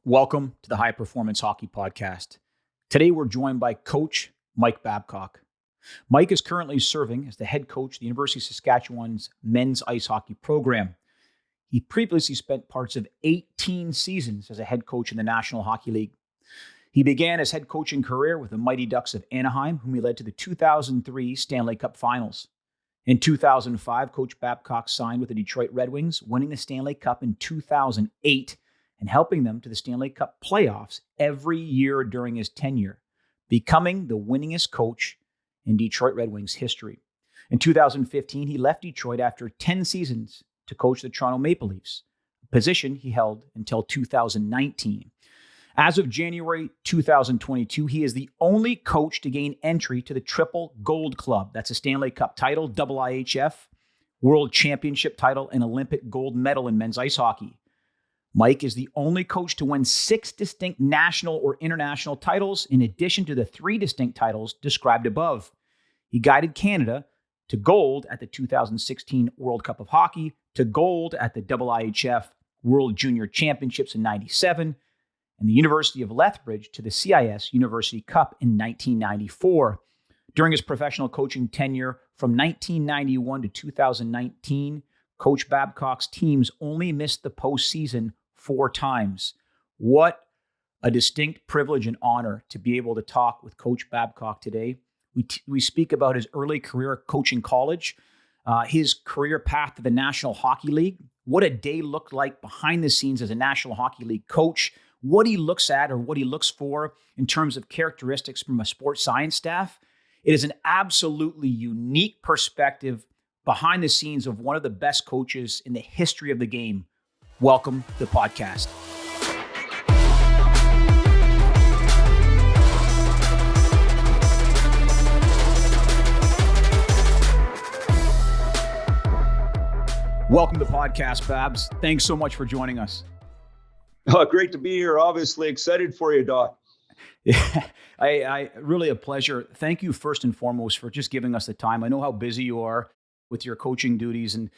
Welcome to the High Performance Hockey Podcast. Today we're joined by Coach Mike Babcock. Mike is currently serving as the head coach of the University of Saskatchewan's men's ice hockey program. He previously spent parts of 18 seasons as a head coach in the National Hockey League. He began his head coaching career with the Mighty Ducks of Anaheim, whom he led to the 2003 Stanley Cup Finals. In 2005, Coach Babcock signed with the Detroit Red Wings, winning the Stanley Cup in 2008 and helping them to the Stanley Cup playoffs every year during his tenure, becoming the winningest coach in Detroit Red Wings history. In 2015, he left Detroit after 10 seasons to coach the Toronto Maple Leafs, a position he held until 2019. As of January 2022, he is the only coach to gain entry to the Triple Gold Club. That's a Stanley Cup title, IIHF, World Championship title, and Olympic gold medal in men's ice hockey. Mike is the only coach to win 6 distinct national or international titles, in addition to the 3 distinct titles described above. He guided Canada to gold at the 2016 World Cup of Hockey, to gold at the IIHF World Junior Championships in '97, and the University of Lethbridge to the CIS University Cup in 1994. During his professional coaching tenure from 1991 to 2019, Coach Babcock's teams only missed the postseason 4 times. What a distinct privilege and honor to be able to talk with Coach Babcock today. We speak about his early career coaching college, his career path to the National Hockey League, what a day looked like behind the scenes as a National Hockey League coach, what he looks at or what he looks for in terms of characteristics from a sports science staff. It is an absolutely unique perspective behind the scenes of one of the best coaches in the history of the game. Welcome to the podcast. Welcome to the podcast, Babs. Thanks so much for joining us. Oh, great to be here. Obviously excited for you, Doc. Yeah, I really a pleasure. Thank you first and foremost for just giving us the time. I know how busy you are with your coaching duties, and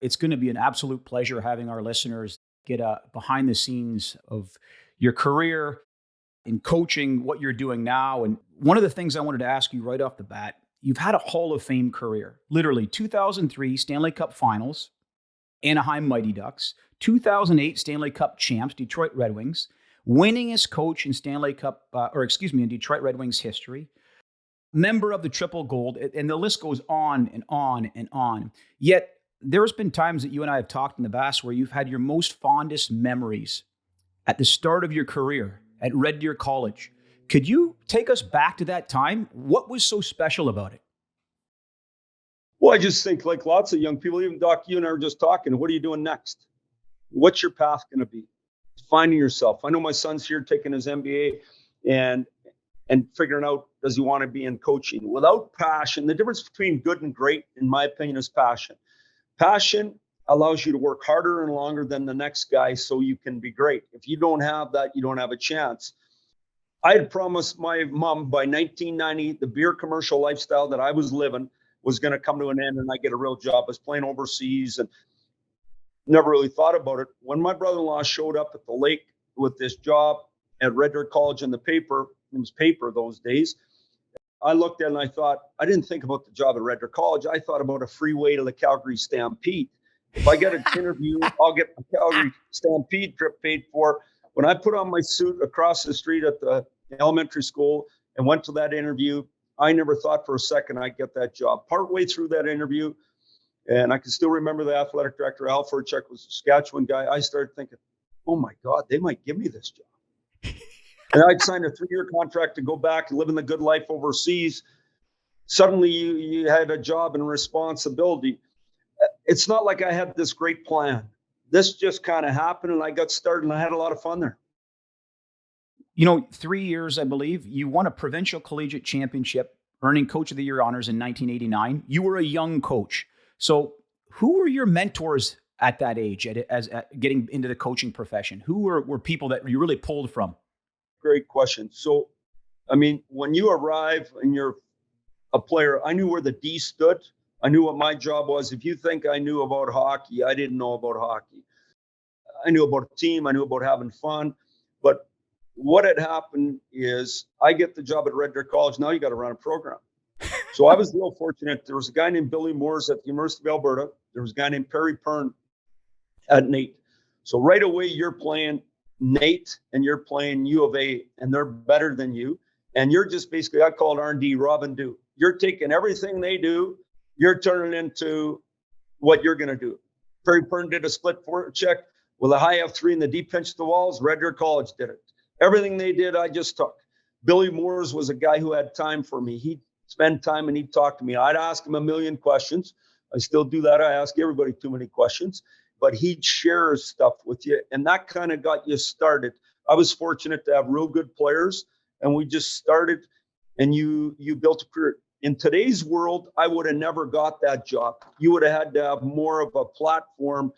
it's going to be an absolute pleasure having our listeners get a behind the scenes of your career in coaching, what you're doing now. And one of the things I wanted to ask you right off the bat, you've had a Hall of Fame career, literally 2003 Stanley Cup Finals, Anaheim Mighty Ducks, 2008 Stanley Cup champs, Detroit Red Wings, winningest coach in in Detroit Red Wings history, member of the Triple Gold, and the list goes on and on and on. Yet there's been times that you and I have talked in the past where you've had your most fondest memories at the start of your career at Red Deer College. Could you take us back to that time? What was so special about it? Well, I just think like lots of young people, even Doc, you and I were just talking, what are you doing next? What's your path going to be? Finding yourself. I know my son's here taking his MBA and figuring out, does he want to be in coaching? Without passion, the difference between good and great, in my opinion, is passion. Passion allows you to work harder and longer than the next guy so you can be great. If you don't have that, you don't have a chance. I had promised my mom by 1990, the beer commercial lifestyle that I was living was going to come to an end and I get a real job. I was playing overseas and never really thought about it. When my brother-in-law showed up at the lake with this job at Red Deer College in the paper, it was paper those days, I looked at it and I thought, I didn't think about the job at Red Deer College. I thought about a free way to the Calgary Stampede. If I get an interview, I'll get the Calgary Stampede trip paid for. When I put on my suit across the street at the elementary school and went to that interview, I never thought for a second I'd get that job. Partway through that interview, and I can still remember the athletic director, Al Furchek, was a Saskatchewan guy. I started thinking, oh my God, they might give me this job. And I'd signed a 3-year contract to go back and live in the good life overseas. Suddenly you had a job and responsibility. It's not like I had this great plan. This just kind of happened and I got started and I had a lot of fun there. 3 years, I believe, you won a provincial collegiate championship, earning Coach of the Year honors in 1989. You were a young coach. So who were your mentors at that age, as getting into the coaching profession? Who were people that you really pulled from? Great question. So, when you arrive and you're a player, I knew where the D stood. I knew what my job was. If you think I knew about hockey, I didn't know about hockey. I knew about a team. I knew about having fun. But what had happened is I get the job at Red Deer College. Now you got to run a program. So I was real fortunate. There was a guy named Billy Moores at the University of Alberta. There was a guy named Perry Pern at Nate. So right away, you're playing Nate and you're playing U of A, and they're better than you. And you're just basically, I call it R&D, Robin do. You're taking everything they do, you're turning into what you're going to do. Perry Pern did a split check with a high F3 and the deep pinch to the walls. Red Deer College did it. Everything they did, I just took. Billy Moores was a guy who had time for me. He'd spend time and he'd talk to me. I'd ask him a million questions. I still do that. I ask everybody too many questions, but he'd share his stuff with you. And that kind of got you started. I was fortunate to have real good players, and we just started, and you built a career. In today's world, I would have never got that job. You would have had to have more of a platform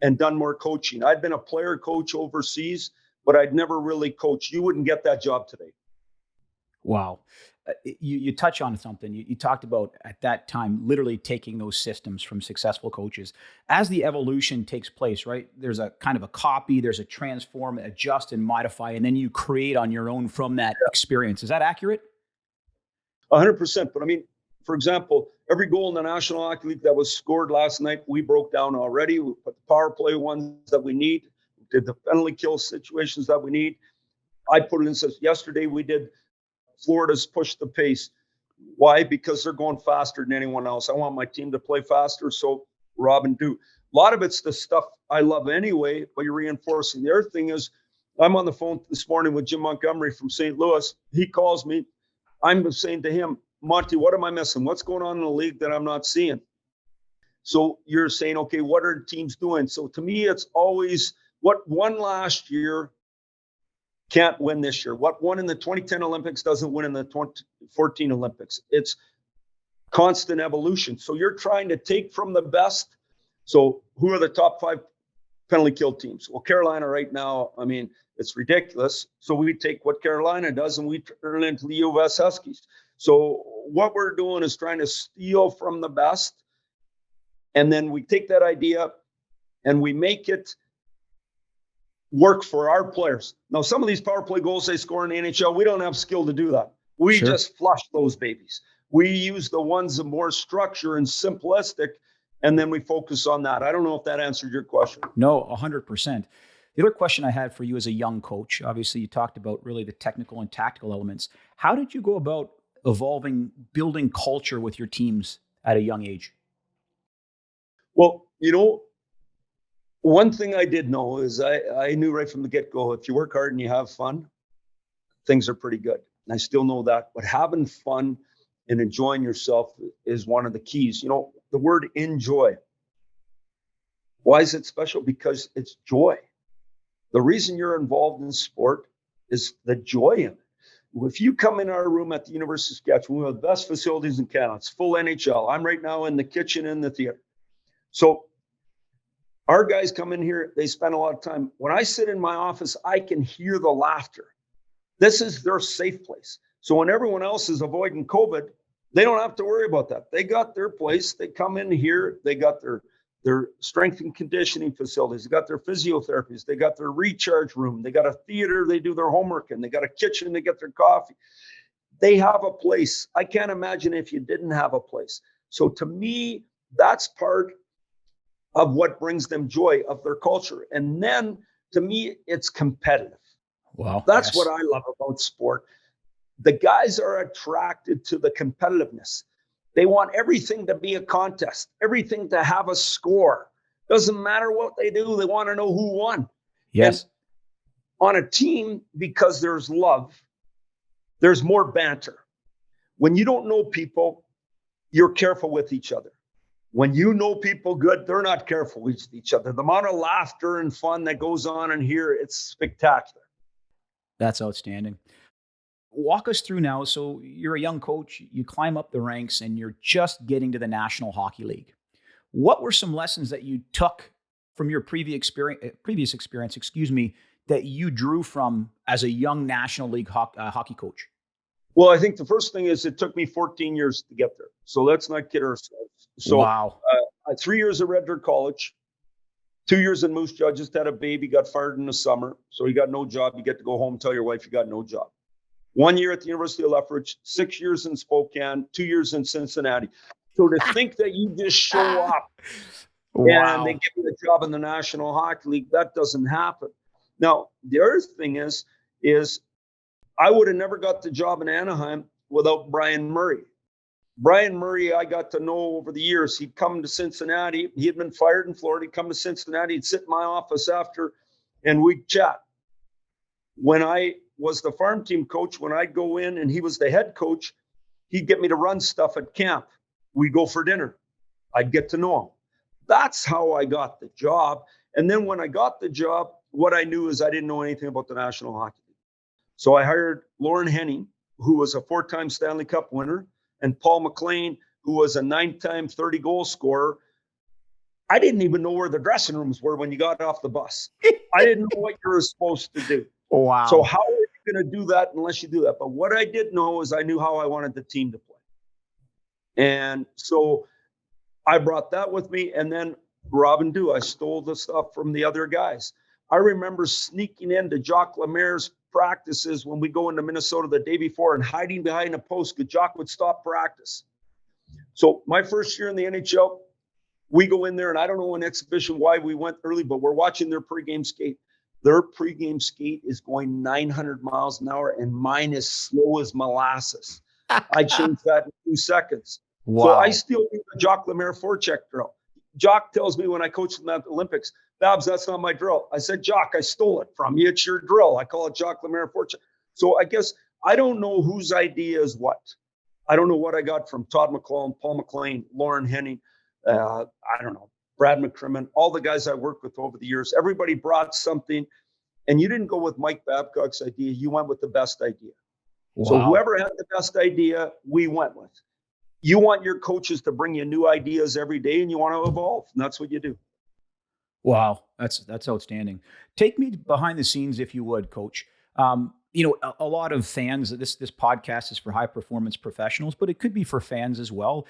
and done more coaching. I'd been a player coach overseas, but I'd never really coached. You wouldn't get that job today. Wow. You touch on something. You talked about at that time, literally taking those systems from successful coaches. As the evolution takes place, right? There's a kind of a copy, there's a transform, adjust and modify, and then you create on your own from that experience. Is that accurate? 100%. But I mean, for example, every goal in the National Hockey League that was scored last night, we broke down already. We put the power play ones that we need, we did the penalty kill situations that we need. I put it in, says yesterday we did Florida's push the pace. Why? Because they're going faster than anyone else. I want my team to play faster, so Robin do. A lot of it's the stuff I love anyway, but you're reinforcing. The other thing is, I'm on the phone this morning with Jim Montgomery from St. Louis. He calls me. I'm saying to him, Monty, what am I missing? What's going on in the league that I'm not seeing? So you're saying, okay, what are teams doing? So to me, it's always what won last year can't win this year. What won in the 2010 Olympics doesn't win in the 2014 Olympics. It's constant evolution. So you're trying to take from the best. So who are the top 5 penalty kill teams? Well, Carolina right now, I mean, it's ridiculous. So we take what Carolina does and we turn it into the U of S Huskies. So what we're doing is trying to steal from the best. And then we take that idea and we make it work for our players. Now, some of these power play goals they score in the NHL, we don't have skill to do that. We just flush those babies. We use the ones of more structure and simplistic, and then we focus on that. I don't know if that answered your question. No, 100%. The other question I had for you as a young coach, obviously you talked about really the technical and tactical elements. How did you go about evolving, building culture with your teams at a young age? Well, you know, one thing I did know is I knew right from the get-go, if you work hard and you have fun, things are pretty good. And I still know that. But having fun and enjoying yourself is one of the keys. You know, the word enjoy. Why is it special? Because it's joy. The reason you're involved in sport is the joy in it. If you come in our room at the University of Saskatchewan, we have the best facilities in Canada. It's full NHL. I'm right now in the kitchen in the theater. So our guys come in here, they spend a lot of time. When I sit in my office, I can hear the laughter. This is their safe place. So when everyone else is avoiding COVID, they don't have to worry about that. They got their place. They come in here. They got their strength and conditioning facilities. They got their physiotherapies. They got their recharge room. They got a theater they do their homework in. They got a kitchen they get their coffee. They have a place. I can't imagine if you didn't have a place. So to me, that's part of what brings them joy of their culture. And then to me, it's competitive. Wow. That's what I love about sport. The guys are attracted to the competitiveness. They want everything to be a contest, everything to have a score. Doesn't matter what they do. They want to know who won. Yes. And on a team, because there's love, there's more banter. When you don't know people, you're careful with each other. When you know people good, they're not careful with each other. The amount of laughter and fun that goes on in here, it's spectacular. That's outstanding. Walk us through now. So you're a young coach, you climb up the ranks and you're just getting to the National Hockey League. What were some lessons that you took from your previous experience, that you drew from as a young National League hockey coach? Well, I think the first thing is it took me 14 years to get there. So let's not kid ourselves. So wow. 3 years at Red Deer College, 2 years in Moose Jaw, just had a baby, got fired in the summer. So you got no job. You get to go home and tell your wife you got no job. 1 year at the University of Lethbridge, 6 years in Spokane, 2 years in Cincinnati. So to think that you just show up and they give you a job in the National Hockey League, that doesn't happen. Now, the other thing is I would have never got the job in Anaheim without Brian Murray. Brian Murray, I got to know over the years. He'd come to Cincinnati. He had been fired in Florida. He'd come to Cincinnati. He'd sit in my office after, and we'd chat. When I was the farm team coach, when I'd go in and he was the head coach, he'd get me to run stuff at camp. We'd go for dinner. I'd get to know him. That's how I got the job. And then when I got the job, what I knew is I didn't know anything about the National Hockey League. So I hired Lauren Henning, who was a 4-time Stanley Cup winner, and Paul McLean, who was a 9-time 30-goal scorer. I didn't even know where the dressing rooms were when you got off the bus. I didn't know what you were supposed to do. Wow. So how are you going to do that unless you do that? But what I did know is I knew how I wanted the team to play. And so I brought that with me. And then Robin Do, I stole the stuff from the other guys. I remember sneaking into Jacques Lemaire's practices when we go into Minnesota the day before and hiding behind a post because Jacques would stop practice. So my first year in the NHL, we go in there, and I don't know in exhibition why we went early, but we're watching their pregame skate. Their pregame skate is going 900 miles an hour, and mine is slow as molasses. I changed that in 2 seconds. Wow. So I still do the Jacques Lemaire forecheck drill. Jacques tells me when I coach them at the Olympics, Babs, that's not my drill. I said, Jacques, I stole it from you. It's your drill. I call it Jacques Lemaire forecheck. So I guess I don't know whose idea is what. I don't know what I got from Todd McClellan, Paul McLean, Lauren Henning, I don't know, Brad McCrimmon, all the guys I worked with over the years. Everybody brought something, and you didn't go with Mike Babcock's idea. You went with the best idea. Wow. So whoever had the best idea, we went with. You want your coaches to bring you new ideas every day, and you want to evolve, and that's what you do. Wow, that's outstanding. Take me behind the scenes, if you would, Coach. A lot of fans, this podcast is for high performance professionals, but it could be for fans as well.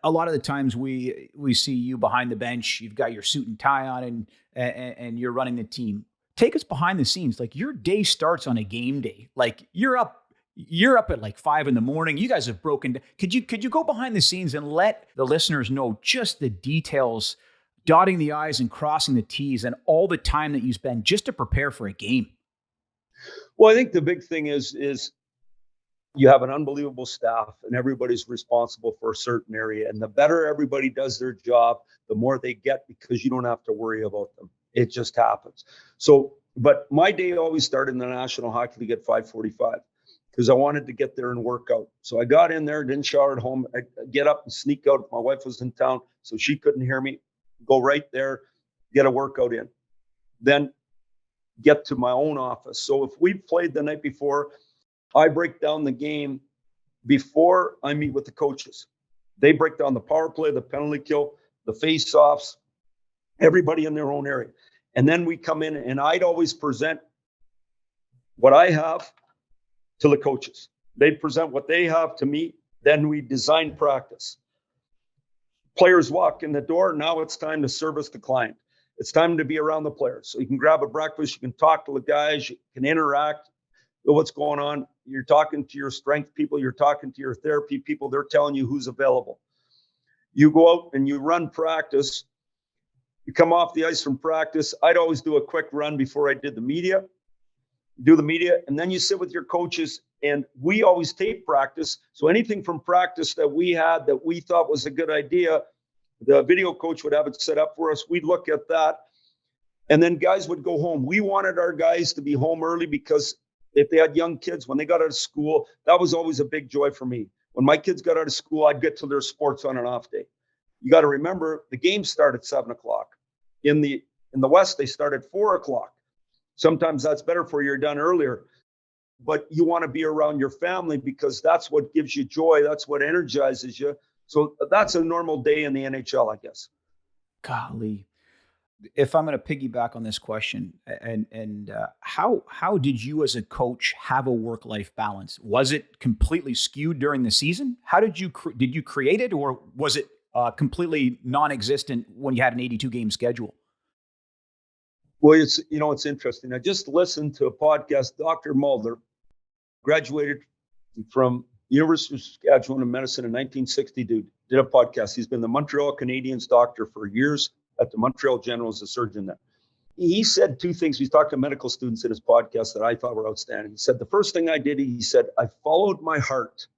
A lot of the times we see you behind the bench, you've got your suit and tie on and you're running the team. Take us behind the scenes. Like, your day starts on a game day. Like, you're up at like 5 a.m. You guys have broken. Could you go behind the scenes and let the listeners know just the details, dotting the I's and crossing the T's, and all the time that you spend just to prepare for a game? Well, I think the big thing is you have an unbelievable staff, and everybody's responsible for a certain area. And the better everybody does their job, the more they get, because you don't have to worry about them. It just happens. So, but my day always started in the National Hockey League at 5:45 because I wanted to get there and work out. So I got in there, didn't shower at home. I get up and sneak out. My wife was in town, so she couldn't hear me. Go right there, get a workout in. Then get to my own office. So if we played the night before, I break down the game before I meet with the coaches. They break down the power play, the penalty kill, the face-offs, everybody in their own area. And then we come in, and I'd always present what I have to the coaches. They'd present what they have to me. Then we design practice. Players walk in the door. Now it's time to service the client. It's time to be around the players. So you can grab a breakfast, you can talk to the guys, you can interact with what's going on. You're talking to your strength people, you're talking to your therapy people, they're telling you who's available. You go out and you run practice. You come off the ice from practice. I'd always do a quick run before I did the media. Do the media, and then you sit with your coaches, and we always tape practice. So anything from practice that we had that we thought was a good idea, the video coach would have it set up for us. We'd look at that, and then guys would go home. We wanted our guys to be home early because if they had young kids, when they got out of school, that was always a big joy for me. When my kids got out of school, I'd get to their sports on an off day. You got to remember, the games start at 7 o'clock. In the West, they start at 4 o'clock. Sometimes that's better for you. You're done earlier. But you want to be around your family because that's what gives you joy. That's what energizes you. So that's a normal day in the NHL, I guess. Golly. If I'm going to piggyback on this question, and how did you as a coach have a work-life balance? Was it completely skewed during the season? How did you create it, or was it completely non-existent when you had an 82-game schedule? Well, it's interesting. I just listened to a podcast. Dr. Mulder graduated from University of Saskatchewan in medicine in 1960. Did a podcast. He's been the Montreal Canadiens doctor for years at the Montreal General as a surgeon there. He said two things. He's talked to medical students in his podcast that I thought were outstanding. He said, the first thing I did, he said, I followed my heart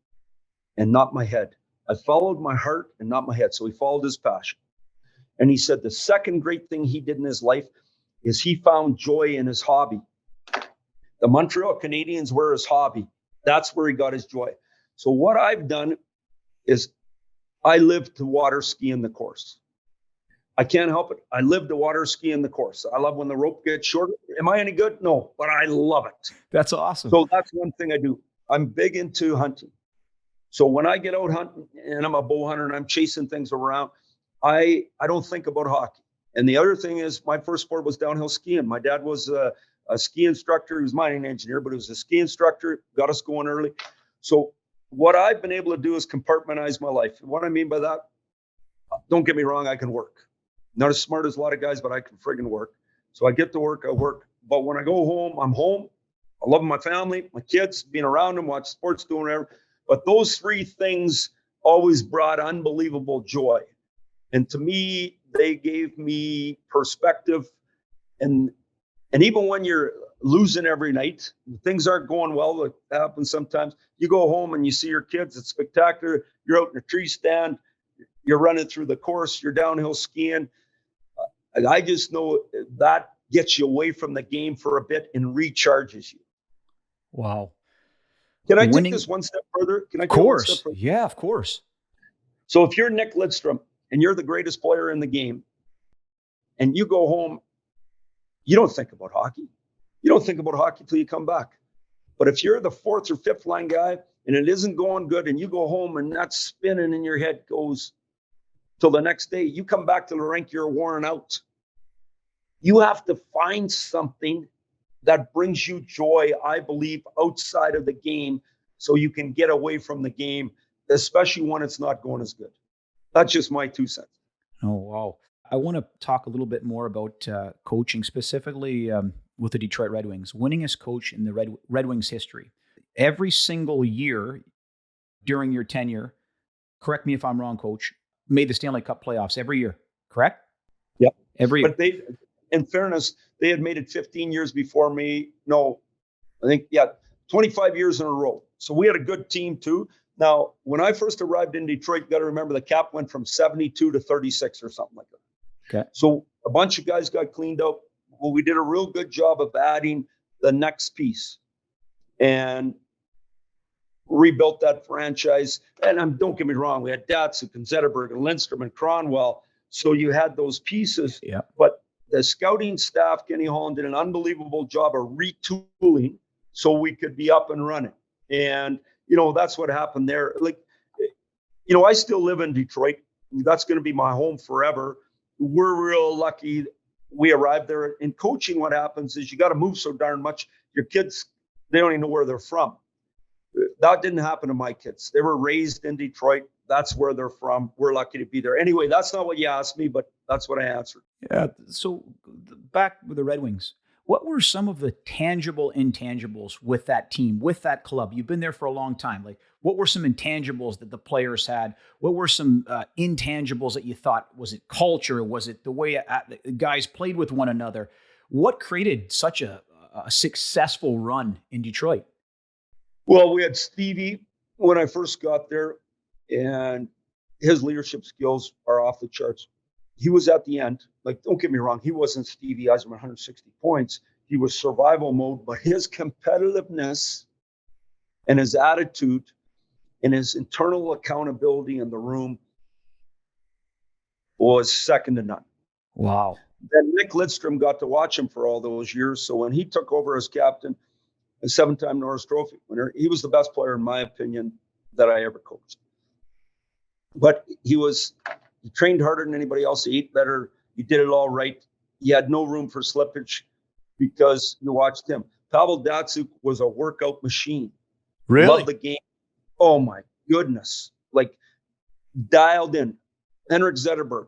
and not my head. I followed my heart and not my head. So he followed his passion. And he said, the second great thing he did in his life is he found joy in his hobby. The Montreal Canadiens were his hobby. That's where he got his joy. So what I've done is I live to water ski in the course. I can't help it. I live to water ski in the course. I love when the rope gets shorter. Am I any good? No, but I love it. That's awesome. So that's one thing I do. I'm big into hunting. So when I get out hunting and I'm a bow hunter and I'm chasing things around, I don't think about hockey. And the other thing is my first sport was downhill skiing. My dad was a ski instructor. He was a mining engineer, but he was a ski instructor, got us going early. So what I've been able to do is compartmentalize my life. And what I mean by that, don't get me wrong, I can work. Not as smart as a lot of guys, but I can friggin' work. So I get to work, I work. But when I go home, I'm home. I love my family, my kids, being around them, watch sports, doing whatever. But those three things always brought unbelievable joy. And to me, they gave me perspective. And even when you're losing every night, things aren't going well, that happens sometimes. You go home and you see your kids, it's spectacular. You're out in a tree stand, you're running through the course, you're downhill skiing. I just know that gets you away from the game for a bit and recharges you. Wow. Can I take this one step further? Of course. Yeah, of course. So if you're Nick Lidstrom and you're the greatest player in the game and you go home, you don't think about hockey. You don't think about hockey till you come back. But if you're the fourth or fifth line guy and it isn't going good and you go home and that spinning in your head goes till the next day, you come back to the rink, you're worn out. You have to find something that brings you joy, I believe, outside of the game so you can get away from the game, especially when it's not going as good. That's just my 2 cents. Oh, wow. I want to talk a little bit more about coaching, specifically with the Detroit Red Wings, winningest coach in the Red Wings history. Every single year during your tenure, correct me if I'm wrong, Coach, made the Stanley Cup playoffs every year, correct? Yep. Every year. But they, in fairness, they had made it 15 years before me. No, I think, 25 years in a row. So we had a good team too. Now, when I first arrived in Detroit, you got to remember the cap went from 72 to 36 or something like that. Okay. So a bunch of guys got cleaned up. Well, we did a real good job of adding the next piece and rebuilt that franchise. And don't get me wrong, we had Datsuk and Zetterberg and Lindstrom and Cronwell. So you had those pieces. Yeah. But the scouting staff, Kenny Holland, did an unbelievable job of retooling so we could be up and running. And, that's what happened there. I still live in Detroit. That's going to be my home forever. We're real lucky we arrived there. In coaching, what happens is you got to move so darn much. Your kids, they don't even know where they're from. That didn't happen to my kids. They were raised in Detroit. That's where they're from. We're lucky to be there. Anyway, that's not what you asked me, but that's what I answered. Yeah. So back with the Red Wings, what were some of the tangible intangibles with that team, with that club? You've been there for a long time. Like, what were some intangibles that the players had? What were some intangibles that you thought, was it culture? Was it the way the guys played with one another? What created such a successful run in Detroit? Well, we had Stevie when I first got there, and his leadership skills are off the charts. He was at the end. Don't get me wrong, he wasn't Stevie Eisman 160 points. He was survival mode, but his competitiveness and his attitude and his internal accountability in the room was second to none. Wow. Then Nick Lidstrom got to watch him for all those years. So when he took over as captain, a 7-time Norris Trophy winner, he was the best player, in my opinion, that I ever coached. But he trained harder than anybody else. He ate better. He did it all right. He had no room for slippage because you watched him. Pavel Datsuk was a workout machine. Really? Loved the game. Oh, my goodness. Dialed in. Henrik Zetterberg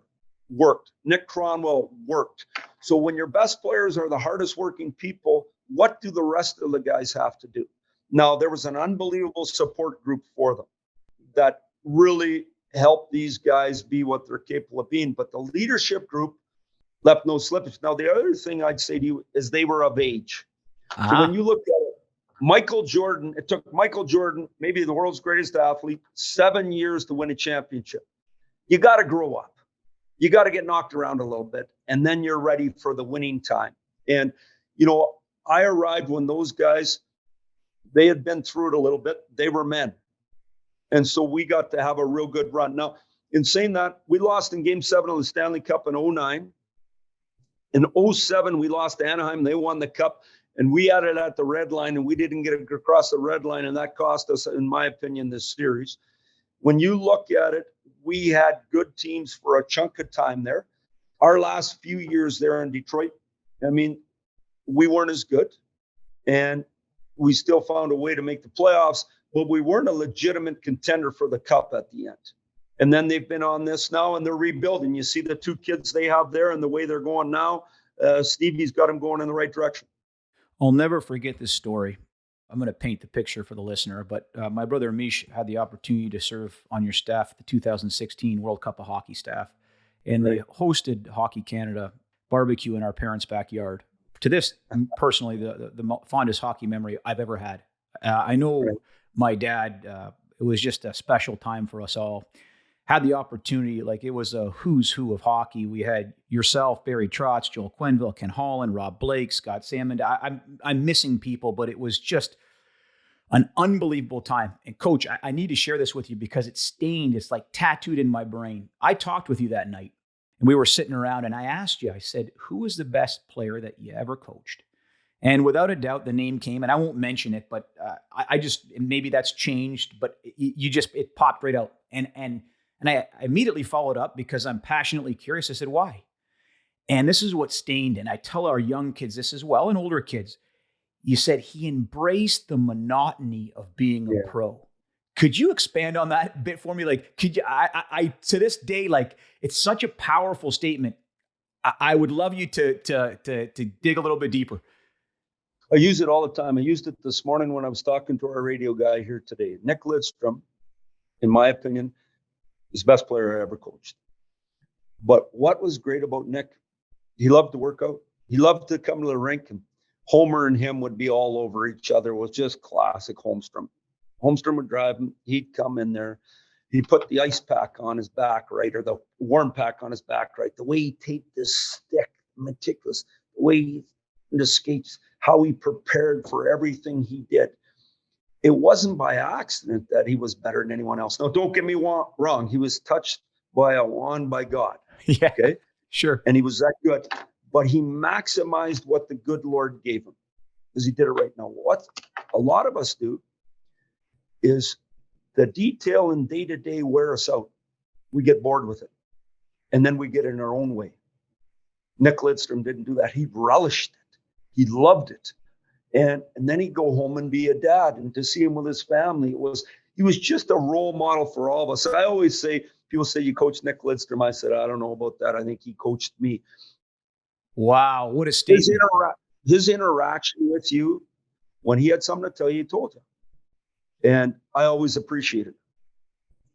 worked. Nick Cronwell worked. So when your best players are the hardest working people, what do the rest of the guys have to do? Now, there was an unbelievable support group for them that really helped these guys be what they're capable of being. But the leadership group left no slippage. Now, the other thing I'd say to you is they were of age. So when you look at it, Michael Jordan, it took Michael Jordan, maybe the world's greatest athlete, 7 years to win a championship. You got to grow up. You got to get knocked around a little bit, and then you're ready for the winning time. And, I arrived when those guys, they had been through it a little bit. They were men. And so we got to have a real good run. Now, in saying that, we lost in Game 7 of the Stanley Cup in 2009. In 2007, we lost to Anaheim. They won the Cup. And we had it at the red line, and we didn't get across the red line, and that cost us, in my opinion, this series. When you look at it, we had good teams for a chunk of time there. Our last few years there in Detroit, I mean, we weren't as good, and we still found a way to make the playoffs, but we weren't a legitimate contender for the Cup at the end. And then they've been on this now, and they're rebuilding. You see the two kids they have there and the way they're going now. Stevie's got them going in the right direction. I'll never forget this story. I'm going to paint the picture for the listener, but my brother Mish had the opportunity to serve on your staff, the 2016 World Cup of Hockey staff, and they hosted Hockey Canada barbecue in our parents' backyard. To this, personally, the fondest hockey memory I've ever had. I know my dad, it was just a special time for us all. Had the opportunity, like it was a who's who of hockey. We had yourself, Barry Trotz, Joel Quenneville, Ken Holland, Rob Blake, Scott Salmond. I'm missing people, but it was just an unbelievable time. And Coach, I need to share this with you because it's stained. It's like tattooed in my brain. I talked with you that night, and we were sitting around, and I asked you, I said, who was the best player that you ever coached? And without a doubt, the name came, and I won't mention it, but I just, maybe that's changed, but it popped right out. And I immediately followed up because I'm passionately curious. I said, why? And this is what stained. And I tell our young kids this as well, and older kids. You said he embraced the monotony of being a pro. Could you expand on that a bit for me? Like, could you, I to this day, like, it's such a powerful statement. I would love you to dig a little bit deeper. I use it all the time. I used it this morning when I was talking to our radio guy here today. Nick Lidstrom, in my opinion, is the best player I ever coached. But what was great about Nick, he loved to work out. He loved to come to the rink, and Homer and him would be all over each other. It was just classic Holmstrom. Holmstrom would drive him. He'd come in there. He'd put the ice pack on his back, right, or the warm pack on his back, right. The way he taped this stick, meticulous. The way he the skates, how he prepared for everything he did. It wasn't by accident that he was better than anyone else. Now, don't get me wrong. He was touched by a wand by God. Yeah, okay, sure. And he was that good. But he maximized what the good Lord gave him because he did it right. Now, what a lot of us do is the detail and day-to-day wear us out. We get bored with it. And then we get in our own way. Nick Lidstrom didn't do that. He relished it. He loved it. And then he'd go home and be a dad, and to see him with his family, he was just a role model for all of us. I always say, people say, you coached Nick Lidstrom. I said, I don't know about that. I think he coached me. Wow, what a statement. His interaction with you, when he had something to tell you, he told you. And I always appreciated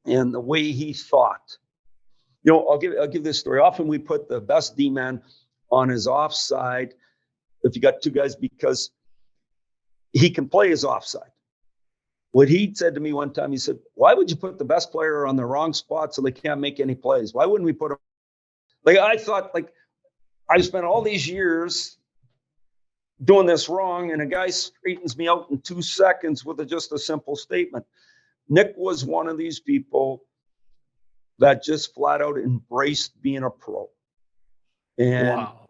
it. And the way he thought. I'll give this story. Often we put the best D-man on his offside if you got two guys because he can play his offside. What he said to me one time, he said, why would you put the best player on the wrong spot so they can't make any plays? Why wouldn't we put him? Like, I thought, like, I spent all these years doing this wrong, and a guy straightens me out in 2 seconds with just a simple statement. Nick was one of these people that just flat out embraced being a pro. And wow.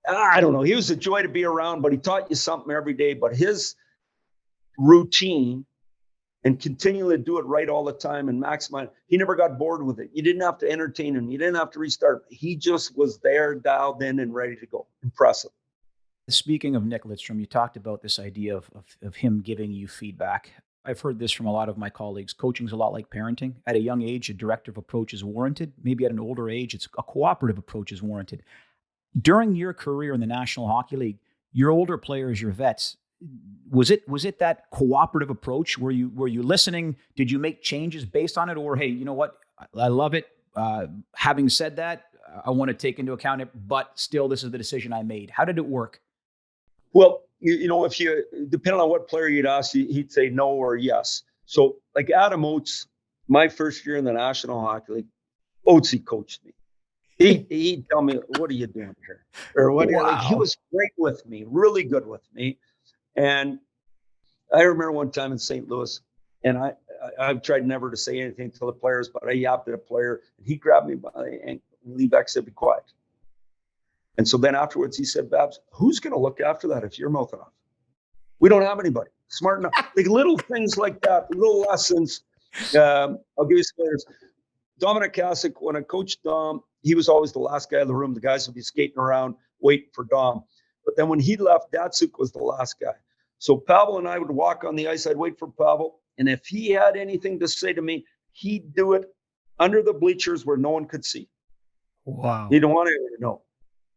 I don't know, he was a joy to be around, but he taught you something every day. But his routine and continually do it right all the time and maximize, he never got bored with it. You didn't have to entertain him. You didn't have to restart. He just was there, dialed in and ready to go. Impressive. Speaking of Nick Lidstrom, you talked about this idea of him giving you feedback. I've heard this from a lot of my colleagues. Coaching is a lot like parenting. At a young age, a directive approach is warranted. Maybe at an older age, it's a cooperative approach is warranted. During your career in the National Hockey League, your older players, your vets, was it that cooperative approach? Were you listening? Did you make changes based on it, or hey, you know what, I love it. Having said that, I want to take into account it, but still, this is the decision I made. How did it work? Well, if you, depending on what player you'd ask, he'd say no or yes. So like Adam Oates, my first year in the National Hockey League, Oatesy coached me. He'd tell me, what are you doing here? Or what? Wow. Like, he was great with me, really good with me. And I remember one time in St. Louis, and I've tried never to say anything to the players, but I yapped at a player, and he grabbed me by the ankle and leaned back and said, be quiet. And so then afterwards, he said, Babs, who's going to look after that if you're mouthing off? We don't have anybody smart enough. Like little things like that, little lessons. I'll give you some players. Dominic Kasich, when I coached Dom, he was always the last guy in the room. The guys would be skating around waiting for Dom. But then when he left, Datsuk was the last guy. So Pavel and I would walk on the ice. I'd wait for Pavel. And if he had anything to say to me, he'd do it under the bleachers where no one could see. Wow. He didn't want anyone to know.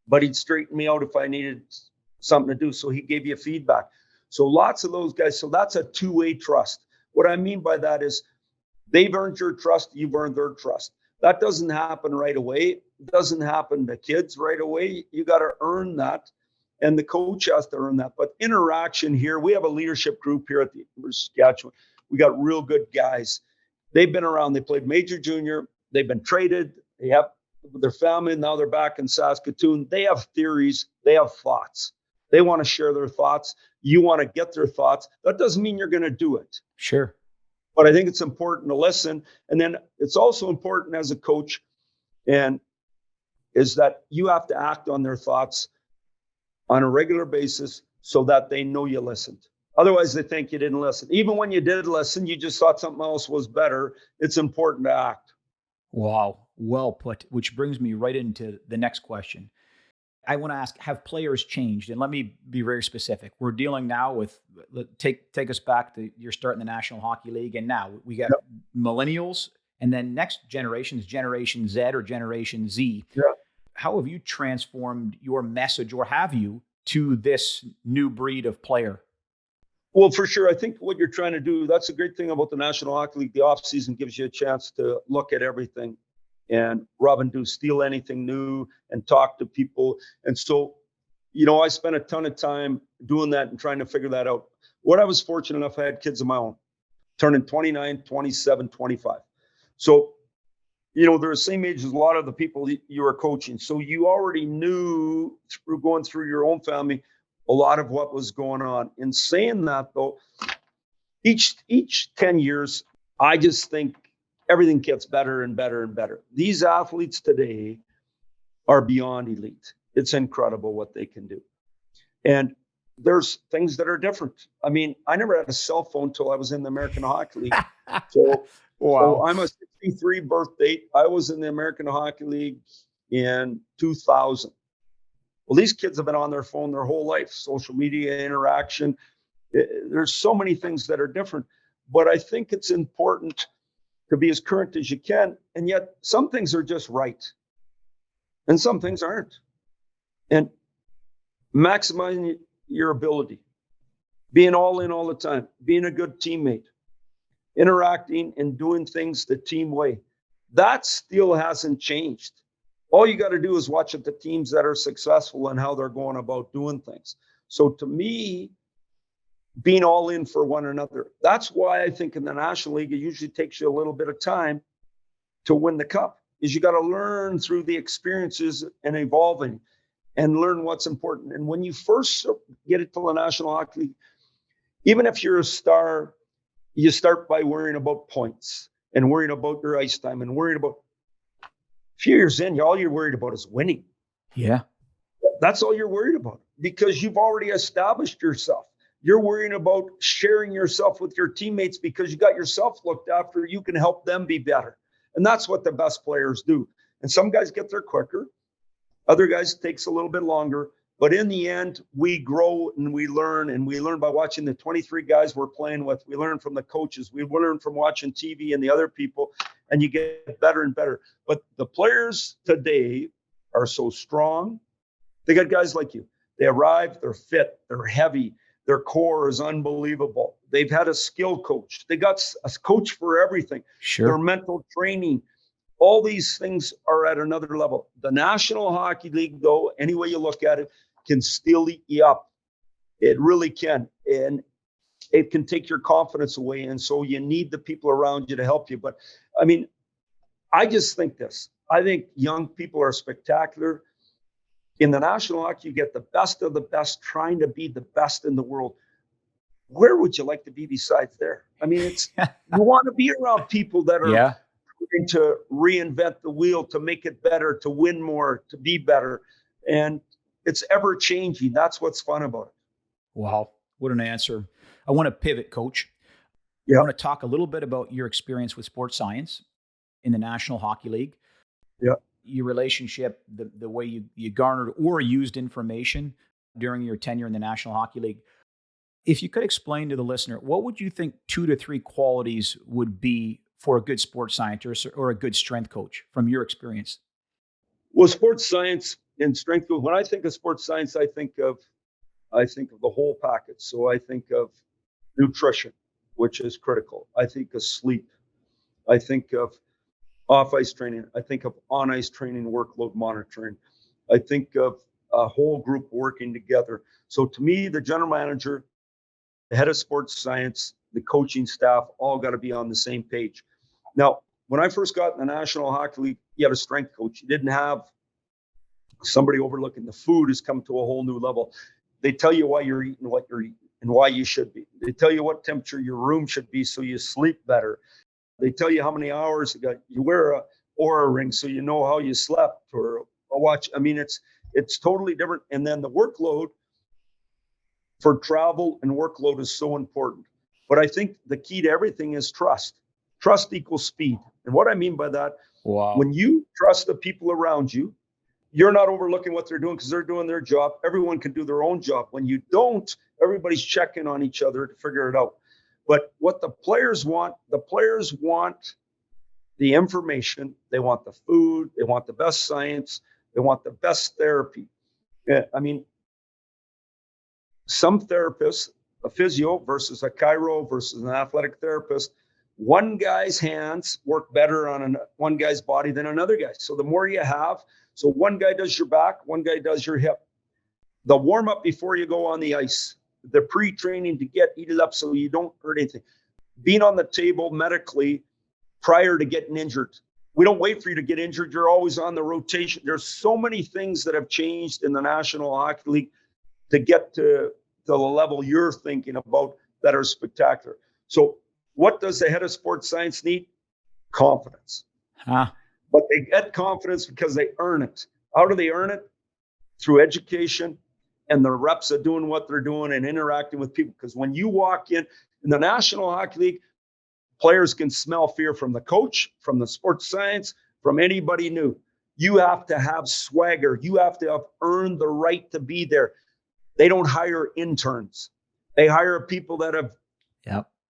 But he'd straighten me out if I needed something to do. So he gave you feedback. So lots of those guys. So that's a two-way trust. What I mean by that is they've earned your trust. You've earned their trust. That doesn't happen right away. It doesn't happen to kids right away. You got to earn that. And the coach has to earn that. But interaction here, we have a leadership group here at the University of Saskatchewan. We got real good guys. They've been around. They played major junior. They've been traded. They have their family. Now they're back in Saskatoon. They have theories. They have thoughts. They want to share their thoughts. You want to get their thoughts. That doesn't mean you're going to do it. Sure. But I think it's important to listen. And then it's also important as a coach, and is that you have to act on their thoughts on a regular basis so that they know you listened. Otherwise, they think you didn't listen. Even when you did listen, you just thought something else was better. It's important to act. Wow. Well put, which brings me right into the next question. I want to ask, have players changed? And let me be very specific. We're dealing now with, take us back to your start in the National Hockey League. And now we got millennials, and then next generations, Generation Z or Generation Z. Yeah. How have you transformed your message, or have you, to this new breed of player? Well, for sure. I think what you're trying to do, that's a great thing about the National Hockey League. The offseason gives you a chance to look at everything and steal anything new and talk to people. And so, I spent a ton of time doing that and trying to figure that out. What I was fortunate enough, I had kids of my own, turning 29, 27, 25. So, they're the same age as a lot of the people you were coaching. So you already knew through going through your own family a lot of what was going on. In saying that, though, each 10 years, I just think everything gets better and better and better. These athletes today are beyond elite. It's incredible what they can do. And there's things that are different. I mean, I never had a cell phone until I was in the American Hockey League. So I'm a 63 birth date. I was in the American Hockey League in 2000. Well, these kids have been on their phone their whole life, social media interaction. There's so many things that are different. But I think it's important to be as current as you can. And yet some things are just right. And some things aren't. And maximizing your ability, being all in all the time, being a good teammate, interacting and doing things the team way. That still hasn't changed. All you got to do is watch at the teams that are successful and how they're going about doing things. So to me, being all in for one another. That's why I think in the National League, it usually takes you a little bit of time to win the cup, is you got to learn through the experiences and evolving and learn what's important. And when you first get it to the National Hockey League, even if you're a star, you start by worrying about points and worrying about your ice time and worrying about a few years in, all you're worried about is winning. Yeah. That's all you're worried about because you've already established yourself. You're worrying about sharing yourself with your teammates because you got yourself looked after. You can help them be better. And that's what the best players do. And some guys get there quicker. Other guys, it takes a little bit longer. But in the end, we grow and we learn by watching the 23 guys we're playing with. We learn from the coaches. We learn from watching TV and the other people, and you get better and better. But the players today are so strong. They got guys like you. They arrive, they're fit, they're heavy. Their core is unbelievable. They've had a skill coach. They got a coach for everything. Sure. Their mental training. All these things are at another level. The National Hockey League, though, any way you look at it, can still eat you up. It really can. And it can take your confidence away. And so you need the people around you to help you. But I mean, I just think this. I think young people are spectacular. In the National Hockey, you get the best of the best trying to be the best in the world. Where would you like to be besides there? I mean, it's you want to be around people that are trying to reinvent the wheel, to make it better, to win more, to be better. And it's ever changing. That's what's fun about it. Wow. What an answer. I want to pivot, Coach. Yeah. I want to talk a little bit about your experience with sports science in the National Hockey League. Yeah. Your relationship, the way you garnered or used information during your tenure in the National Hockey League. If you could explain to the listener, what would you think 2 to 3 qualities would be for a good sports scientist or a good strength coach from your experience? Well, sports science and strength coach, when I think of sports science, I think of the whole package. So I think of nutrition, which is critical. I think of sleep. I think of off-ice training. I think of on-ice training, workload monitoring. I think of a whole group working together. So to me, the general manager, the head of sports science, the coaching staff, all got to be on the same page. Now, when I first got in the National Hockey League, you had a strength coach. You didn't have somebody overlooking the food. Has come to a whole new level. They tell you why you're eating what you're eating and why you should be. They tell you what temperature your room should be so you sleep better. They tell you how many hours you wear a Oura ring so you know how you slept, or a watch. I mean, it's totally different. And then the workload for travel and workload is so important. But I think the key to everything is trust. Trust equals speed. And what I mean by that, when you trust the people around you, you're not overlooking what they're doing because they're doing their job. Everyone can do their own job. When you don't, everybody's checking on each other to figure it out. But what the players want the information, they want the food, they want the best science, they want the best therapy. I mean, some therapists, a physio versus a chiro versus an athletic therapist, one guy's hands work better on one guy's body than another guy. So the more you have, so one guy does your back, one guy does your hip. The warm up before you go on the ice, the pre-training to get heated up so you don't hurt anything. Being on the table medically prior to getting injured. We don't wait for you to get injured. You're always on the rotation. There's so many things that have changed in the National Hockey League to get to the level you're thinking about that are spectacular. So what does the head of sports science need? Confidence. But they get confidence because they earn it. How do they earn it? Through education and the reps of doing what they're doing and interacting with people. Because when you walk in the National Hockey League, players can smell fear from the coach, from the sports science, from anybody new. You have to have swagger. You have to have earned the right to be there. They don't hire interns. They hire people that have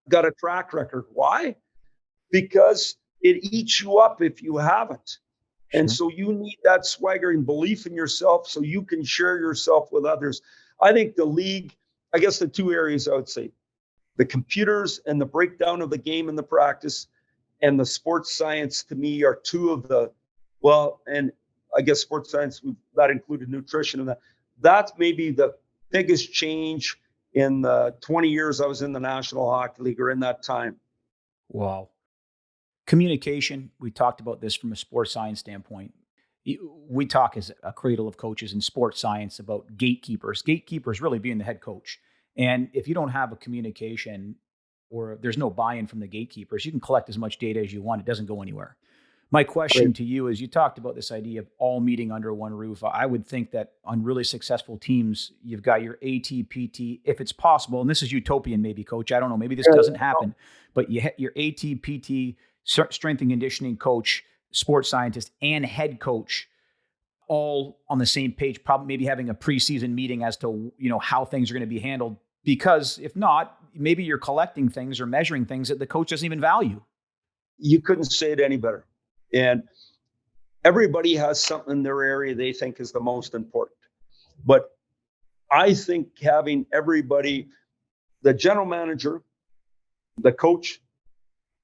got a track record. Why? Because it eats you up if you haven't. And so you need that swagger and belief in yourself so you can share yourself with others. I think the league, I guess the 2 areas I would say, the computers and the breakdown of the game and the practice, and the sports science to me are 2 of the, and I guess sports science, that included nutrition, and that's maybe the biggest change in the 20 years I was in the National Hockey League, or in that time. Wow. Communication, we talked about this from a sports science standpoint. We talk as a cradle of coaches in sports science about gatekeepers really being the head coach. And if you don't have a communication, or there's no buy-in from the gatekeepers, you can collect as much data as you want. It doesn't go anywhere. My question to you is, you talked about this idea of all meeting under one roof. I would think that on really successful teams, you've got your AT, PT, if it's possible, and this is utopian maybe, Coach, I don't know, maybe this doesn't happen, but your AT, PT, strength and conditioning coach, sports scientist, and head coach all on the same page, probably maybe having a preseason meeting as to, how things are going to be handled. Because if not, maybe you're collecting things or measuring things that the coach doesn't even value. You couldn't say it any better. And everybody has something in their area they think is the most important. But I think having everybody, the general manager, the coach,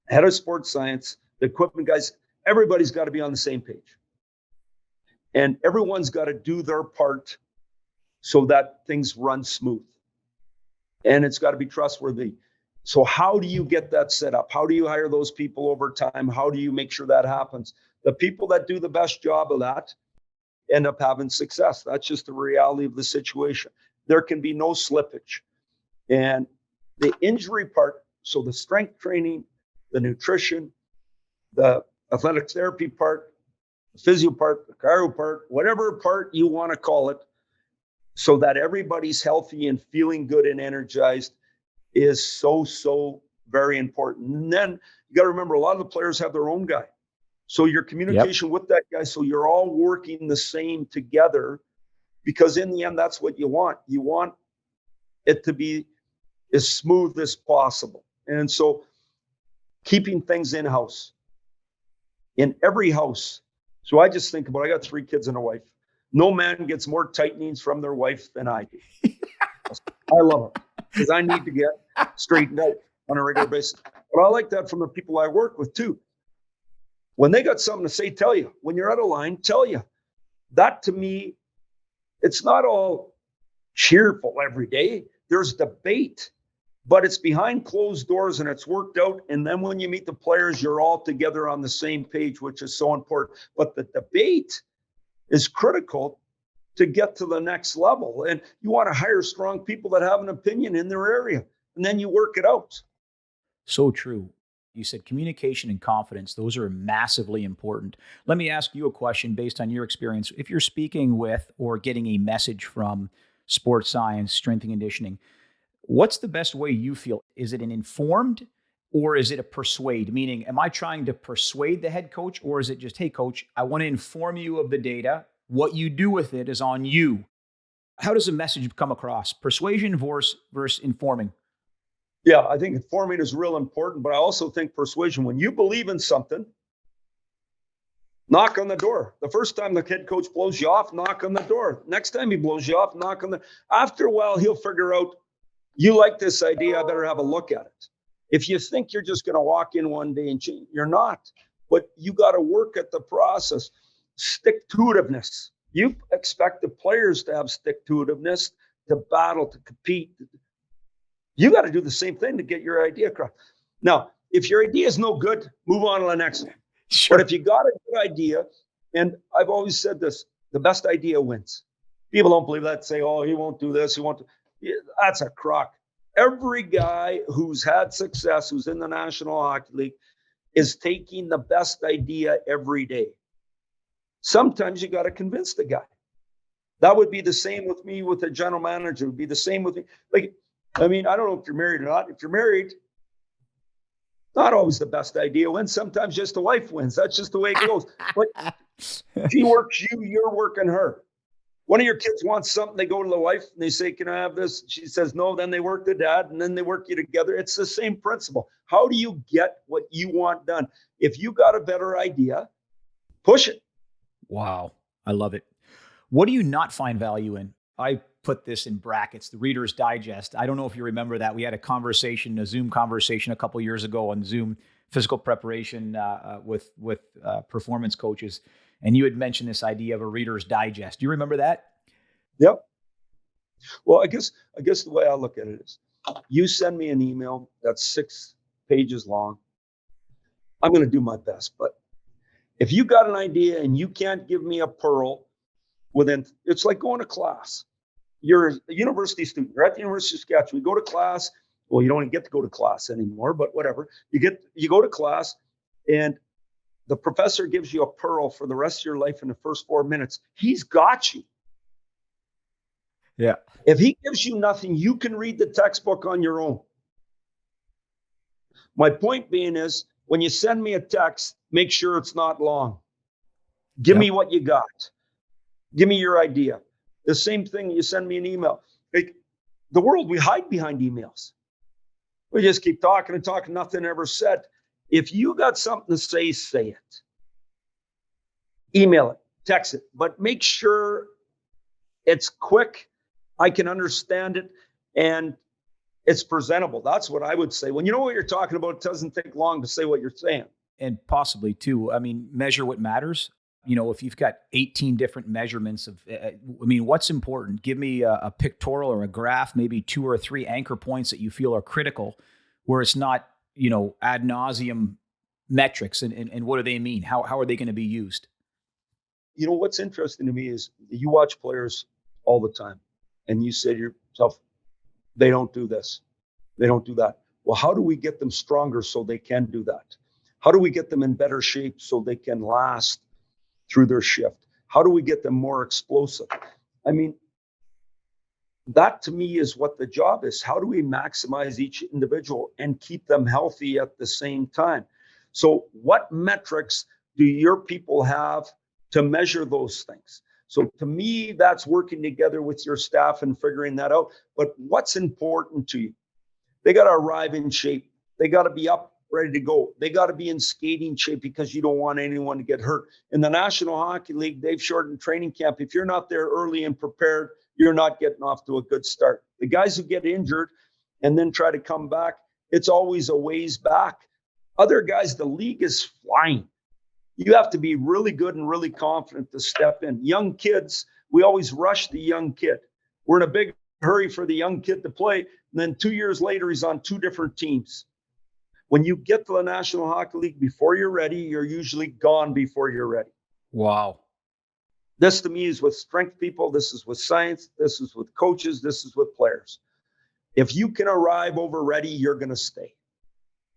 head of sports science, the equipment guys, everybody's got to be on the same page. And everyone's got to do their part so that things run smooth. And it's got to be trustworthy. So how do you get that set up? How do you hire those people over time? How do you make sure that happens? The people that do the best job of that end up having success. That's just the reality of the situation. There can be no slippage. And the injury part, so the strength training, the nutrition, the athletic therapy part, the physio part, the chiro part, whatever part you want to call it, so that everybody's healthy and feeling good and energized is so very important. And then you got to remember, a lot of the players have their own guy. So your communication with that guy, so you're all working the same together, because in the end, that's what you want. You want it to be as smooth as possible. And so keeping things in-house, in every house. So I just think about, I got 3 kids and a wife. No man gets more tightenings from their wife than I do. I love it because I need to get straightened out on a regular basis. But I like that from the people I work with too. When they got something to say, tell you. When you're out of line, tell you. That to me, it's not all cheerful every day. There's debate, but it's behind closed doors and it's worked out. And then when you meet the players, you're all together on the same page, which is so important. But the debate is critical to get to the next level. And you want to hire strong people that have an opinion in their area, and then you work it out. So true. You said communication and confidence. Those are massively important. Let me ask you a question based on your experience. If you're speaking with or getting a message from sports science, strength and conditioning, what's the best way you feel? Is it an informed or is it a persuade? Meaning, am I trying to persuade the head coach, or is it just, hey, coach, I want to inform you of the data. What you do with it is on you. How does a message come across? Persuasion versus informing? Yeah, I think informing is real important, but I also think persuasion, when you believe in something, knock on the door. The first time the head coach blows you off, knock on the door. Next time he blows you off, knock on the... After a while, he'll figure out, you like this idea, I better have a look at it. If you think you're just going to walk in one day and change, you're not. But you got to work at the process. Stick-to-itiveness. You expect the players to have stick-to-itiveness, to battle, to compete. You got to do the same thing to get your idea across. Now, if your idea is no good, move on to the next one. Sure. But if you got a good idea, and I've always said this, the best idea wins. People don't believe that, say, oh, he won't do this, he won't do... That's a crock. Every guy who's had success, who's in the National Hockey League, is taking the best idea every day. Sometimes you got to convince the guy. That would be the same with me with a general manager. It would be the same with me. Like, I mean, I don't know if you're married or not. If you're married, not always the best idea wins. Sometimes just the wife wins. That's just the way it goes. But she works you, you're working her. One of your kids wants something, they go to the wife and they say, can I have this? She says no, then they work the dad and then they work you together. It's the same principle. How do you get what you want done? If you got a better idea, push it. Wow. I love it. What do you not find value in? I put this in brackets, the Reader's Digest. I don't know if you remember that. We had a Zoom conversation a couple years ago on Zoom, physical preparation with performance coaches. And you had mentioned this idea of a Reader's Digest. Do you remember that? Yep. Well, I guess the way I look at it is, you send me an email that's 6 pages long. I'm going to do my best. But if you got an idea and you can't give me a pearl it's like going to class. You're a university student. You're at the University of Saskatchewan. You go to class. Well, you don't even get to go to class anymore, but whatever. You go to class and the professor gives you a pearl for the rest of your life in the first 4 minutes. He's got you. Yeah. If he gives you nothing, you can read the textbook on your own. My point being is, when you send me a text, make sure it's not long. Give me what you got. Give me your idea. The same thing, you send me an email. Like, the world, we hide behind emails. We just keep talking and talking, nothing ever said. If you got something to say it. Email it, text it, but make sure it's quick, I can understand it, and it's presentable. That's what I would say. When you know what you're talking about, it doesn't take long to say what you're saying. And possibly too, I mean, measure what matters. If you've got 18 different measurements of, what's important? Give me a pictorial or a graph, maybe 2 or 3 anchor points that you feel are critical, where it's not, ad nauseum metrics. And what do they mean? How are they going to be used? What's interesting to me is you watch players all the time and you say to yourself, they don't do this. They don't do that. Well, how do we get them stronger so they can do that? How do we get them in better shape so they can last through their shift? How do we get them more explosive? I mean, that to me is what the job is. How do we maximize each individual and keep them healthy at the same time? So what metrics do your people have to measure those things? So to me, that's working together with your staff and figuring that out. But what's important to you? They got to arrive in shape. They got to be up, ready to go. They got to be in skating shape because you don't want anyone to get hurt. In the National Hockey League, they've shortened training camp. If you're not there early and prepared, you're not getting off to a good start. The guys who get injured and then try to come back, it's always a ways back. Other guys, the league is flying. You have to be really good and really confident to step in. Young kids, we always rush the young kid. We're in a big hurry for the young kid to play. And then 2 years later, he's on 2 different teams. When you get to the National Hockey League before you're ready, you're usually gone before you're ready. Wow. This to me is with strength people. This is with science. This is with coaches. This is with players. If you can arrive over ready, you're going to stay.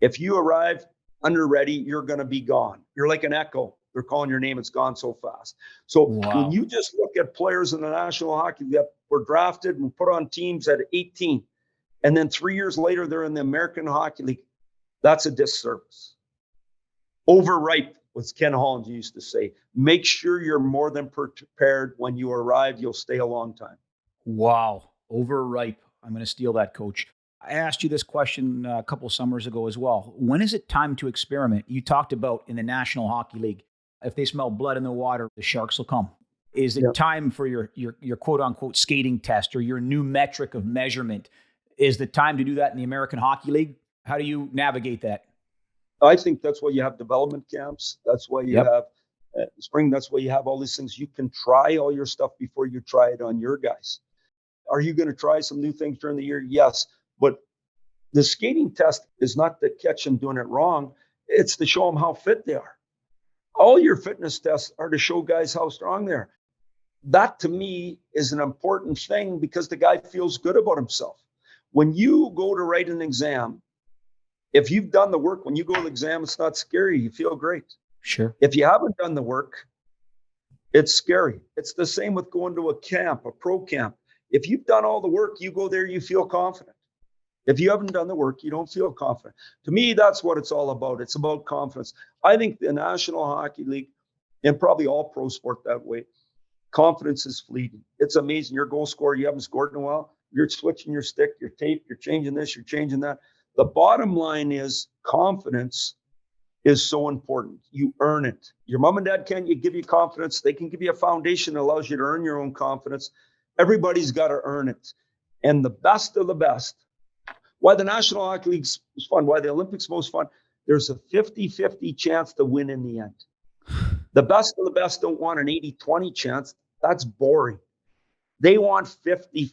If you arrive under ready, you're going to be gone. You're like an echo. They're calling your name. It's gone so fast. So when you just look at players in the National Hockey League that were drafted and put on teams at 18, and then 3 years later, they're in the American Hockey League, that's a disservice. Overripe, what Ken Holland used to say. Make sure you're more than prepared. When you arrive, you'll stay a long time. Wow. Overripe. I'm going to steal that, Coach. I asked you this question a couple summers ago as well. When is it time to experiment? You talked about in the National Hockey League, if they smell blood in the water, the Sharks will come. Is it time for your quote unquote skating test or your new metric of measurement? Is the time to do that in the American Hockey League? How do you navigate that? I think that's why you have development camps. That's why you have spring. That's why you have all these things. You can try all your stuff before you try it on your guys. Are you going to try some new things during the year? Yes. But the skating test is not to catch them doing it wrong. It's to show them how fit they are. All your fitness tests are to show guys how strong they are. That to me is an important thing because the guy feels good about himself. When you go to write an exam, if you've done the work, when you go to the exam, it's not scary. You feel great. Sure. If you haven't done the work, it's scary. It's the same with going to a camp, a pro camp. If you've done all the work, you go there, you feel confident. If you haven't done the work, you don't feel confident. To me, that's what it's all about. It's about confidence. I think the National Hockey League, and probably all pro sport that way, confidence is fleeting. It's amazing. Your goal scorer, you haven't scored in a while. You're switching your stick, your tape, you're changing this, you're changing that. The bottom line is confidence is so important. You earn it. Your mom and dad can't give you confidence. They can give you a foundation that allows you to earn your own confidence. Everybody's got to earn it. And the best of the best, why the National Hockey League is fun, why the Olympics is most fun, there's a 50-50 chance to win in the end. The best of the best don't want an 80-20 chance. That's boring. They want 50-50.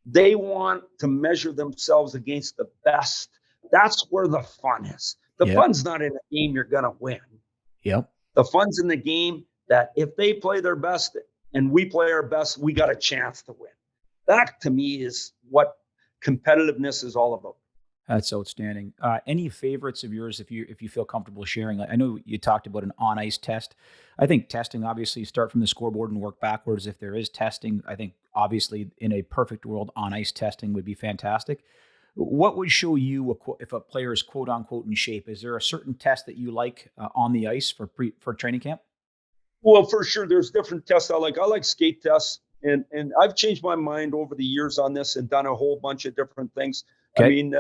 They want to measure themselves against the best. That's where the fun is. The fun's not in a game you're going to win. Yep. The fun's in the game that if they play their best and we play our best, we got a chance to win. That to me is what competitiveness is all about. That's outstanding. Any favorites of yours, if you feel comfortable sharing? I know you talked about an on-ice test. I think testing, obviously, start from the scoreboard and work backwards. If there is testing, I think obviously in a perfect world, on-ice testing would be fantastic. What would show you if a player is quote unquote in shape? Is there a certain test that you like on the ice for training camp? Well, for sure, there's different tests I like. I like skate tests, and I've changed my mind over the years on this and done a whole bunch of different things. I Okay. mean,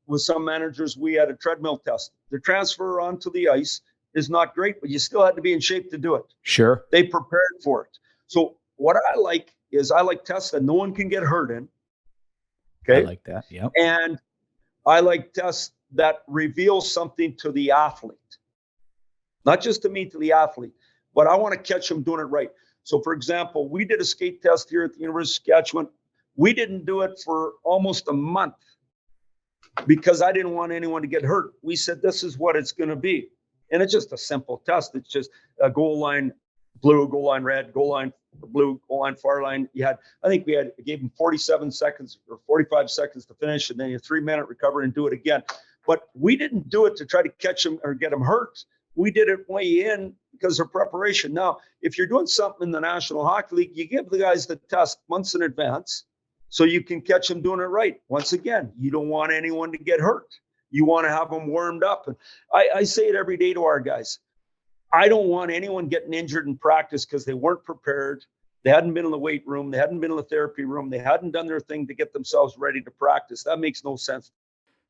with some managers, we had a treadmill test. The transfer onto the ice is not great, but you still had to be in shape to do it. Sure. They prepared for it. So what I like is I like tests that no one can get hurt in. I Okay. like that. Yep. And I like tests that reveal something to the athlete, not just to me, to the athlete, but I want to catch them doing it right. So, for example, we did a skate test here at the University of Saskatchewan. We didn't do it for almost a month because I didn't want anyone to get hurt. We said, this is what it's going to be. And it's just a simple test. It's just a goal line blue, goal line red, goal line blue, goal line far line. I think we gave them 47 seconds or 45 seconds to finish, and then a 3-minute recovery and do it again. But we didn't do it to try to catch them or get them hurt. We did it way in because of preparation. Now, if you're doing something in the National Hockey League, you give the guys the test months in advance so you can catch them doing it right. Once again, you don't want anyone to get hurt. You want to have them warmed up. And I say it every day to our guys. I don't want anyone getting injured in practice because they weren't prepared. They hadn't been in the weight room. They hadn't been in the therapy room. They hadn't done their thing to get themselves ready to practice. That makes no sense.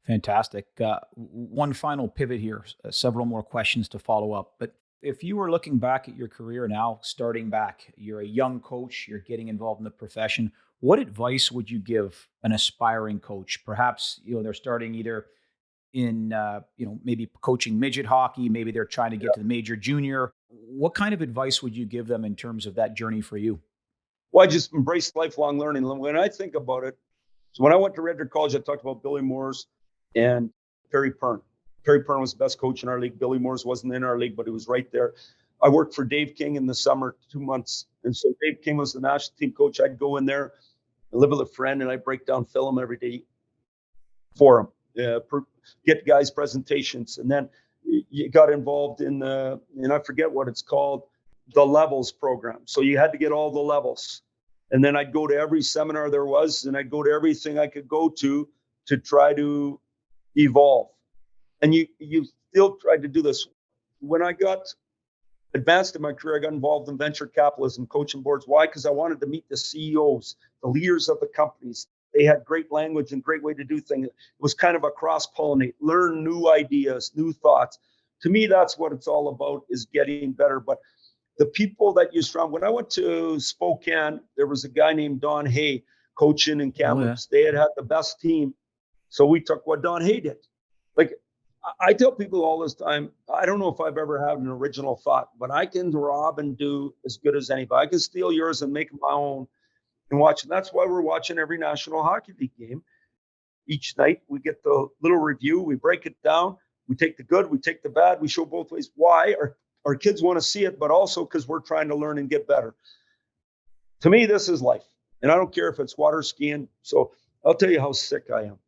Fantastic. One final pivot here, several more questions to follow up. But if you were looking back at your career now, starting back, you're a young coach, you're getting involved in the profession. What advice would you give an aspiring coach? Perhaps, they're starting either in, maybe coaching midget hockey, maybe they're trying to get to the major junior. What kind of advice would you give them in terms of that journey for you? Well, I just embrace lifelong learning. When I think about it, so when I went to Red Deer College, I talked about Billy Moores and Perry Pern. Perry Pern was the best coach in our league. Billy Moores wasn't in our league, but he was right there. I worked for Dave King in the summer, 2 months. And so Dave King was the national team coach. I'd go in there, I live with a friend, and I break down film every day for him, get guys presentations. And then you got involved in and I forget what it's called, the levels program. So you had to get all the levels. And then I'd go to every seminar there was, and I'd go to everything I could go to try to evolve. And you still tried to do this. When I got advanced in my career, I got involved in venture capitalism, coaching boards. Why? Because I wanted to meet the CEOs, the leaders of the companies. They had great language and great way to do things. It was kind of a cross-pollinate, learn new ideas, new thoughts. To me, that's what it's all about, is getting better. But the people that you surround, when I went to Spokane, there was a guy named Don Hay coaching in Kamloops. They had the best team. So we took what Don Hay did. Like, I tell people all this time, I don't know if I've ever had an original thought, but I can rob and do as good as anybody. I can steal yours and make my own and watch. And that's why we're watching every National Hockey League game. Each night we get the little review, we break it down, we take the good, we take the bad, we show both ways. Why? Our kids want to see it, but also because we're trying to learn and get better. To me, this is life. And I don't care if it's water skiing. So I'll tell you how sick I am.